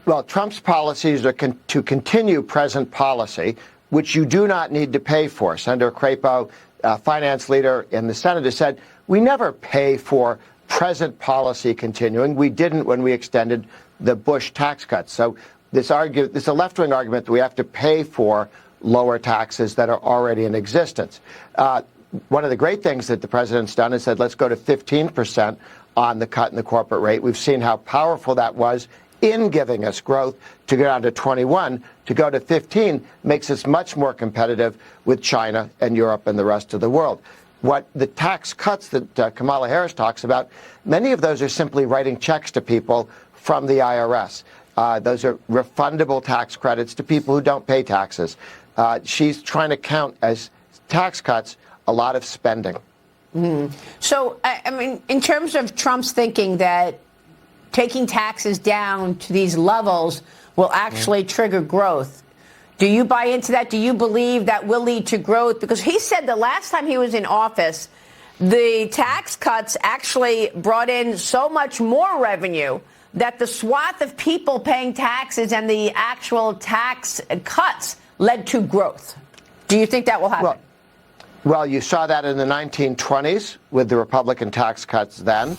Well, Trump's policies are to continue present policy, which you do not need to pay for. Senator Crapo, finance leader in the Senate, has said, we never pay for present policy continuing. We didn't when we extended the Bush tax cuts. So this is a left-wing argument that we have to pay for lower taxes that are already in existence. One of the great things that the president's done is said, let's go to 15% on the cut in the corporate rate. We've seen how powerful that was in giving us growth. To go down to 21, to go to 15 makes us much more competitive with China and Europe and the rest of the world. What the tax cuts that Kamala Harris talks about, many of those are simply writing checks to people from the IRS. Those are refundable tax credits to people who don't pay taxes. She's trying to count as tax cuts a lot of spending. Mm-hmm. So, I mean, in terms of Trump's thinking that taking taxes down to these levels will actually trigger growth, do you buy into that? Do you believe that will lead to growth? Because he said the last time he was in office, the tax cuts actually brought in so much more revenue that the swath of people paying taxes and the actual tax cuts led to growth. Do you think that will happen? Well, you saw that in the 1920s with the Republican tax cuts then.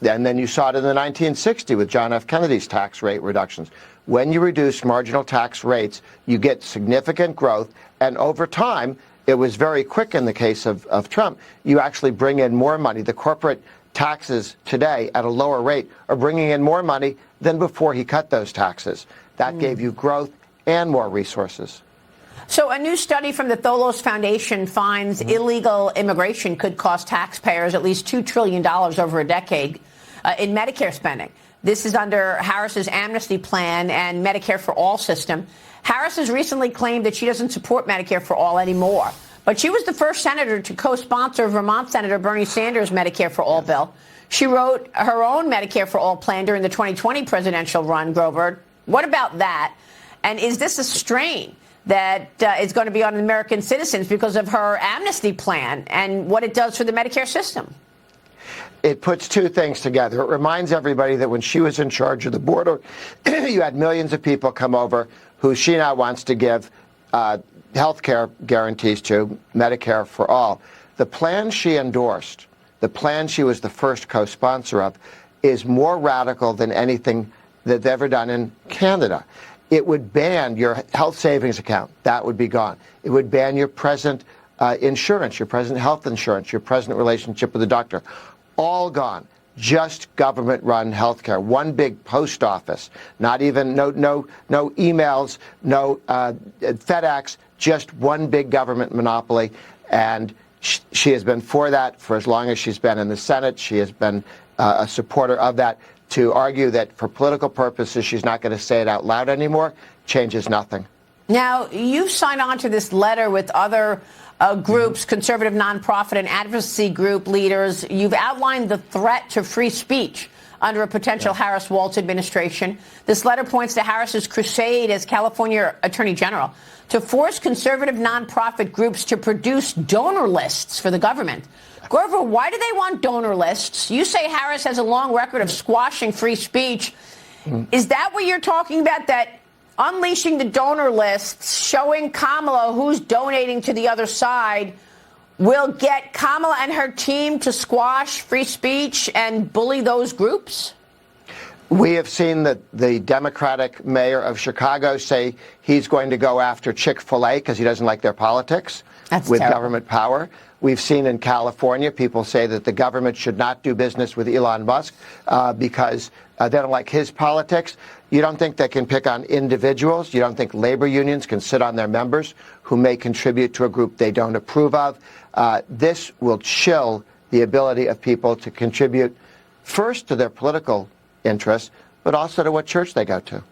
And then you saw it in the 1960s with John F. Kennedy's tax rate reductions. When you reduce marginal tax rates, you get significant growth. And over time, it was very quick in the case of Trump. You actually bring in more money. The corporate taxes today at a lower rate are bringing in more money than before he cut those taxes. That gave you growth and more resources. So a new study from the Tholos Foundation finds illegal immigration could cost taxpayers at least $2 trillion over a decade in Medicare spending. This is under Harris's amnesty plan and Medicare for All system. Harris has recently claimed that she doesn't support Medicare for All anymore. But she was the first senator to co-sponsor Vermont Senator Bernie Sanders' Medicare for All bill. She wrote her own Medicare for All plan during the 2020 presidential run, Grover. What about that? And is this a strain that is going to be on American citizens because of her amnesty plan and what it does for the Medicare system? It puts two things together. It reminds everybody that when she was in charge of the border, you had millions of people come over who she now wants to give health care guarantees to, Medicare for All. The plan she endorsed, the plan she was the first co-sponsor of, is more radical than anything that they've ever done in Canada. It would ban your health savings account. That would be gone. It would ban your present insurance, your present health insurance, your present relationship with the doctor. All gone. Just government-run health care. One big post office. Not even, no emails, no FedEx, just one big government monopoly. And she has been for that for as long as she's been in the Senate. She has been a supporter of that. To argue that for political purposes she's not going to say it out loud anymore changes nothing. Now, you've signed on to this letter with other groups, conservative nonprofit and advocacy group leaders. You've outlined the threat to free speech under a potential Harris-Walz administration. This letter points to Harris's crusade as California Attorney General to force conservative nonprofit groups to produce donor lists for the government. Grover, why do they want donor lists? You say Harris has a long record of squashing free speech. Is that what you're talking about, that unleashing the donor lists, showing Kamala who's donating to the other side, will get Kamala and her team to squash free speech and bully those groups? We have seen that the Democratic mayor of Chicago say he's going to go after Chick-fil-A because he doesn't like their politics with government power. We've seen in California people say that the government should not do business with Elon Musk because they don't like his politics. You don't think they can pick on individuals? You don't think labor unions can sit on their members who may contribute to a group they don't approve of? This will chill the ability of people to contribute first to their political interests, but also to what church they go to.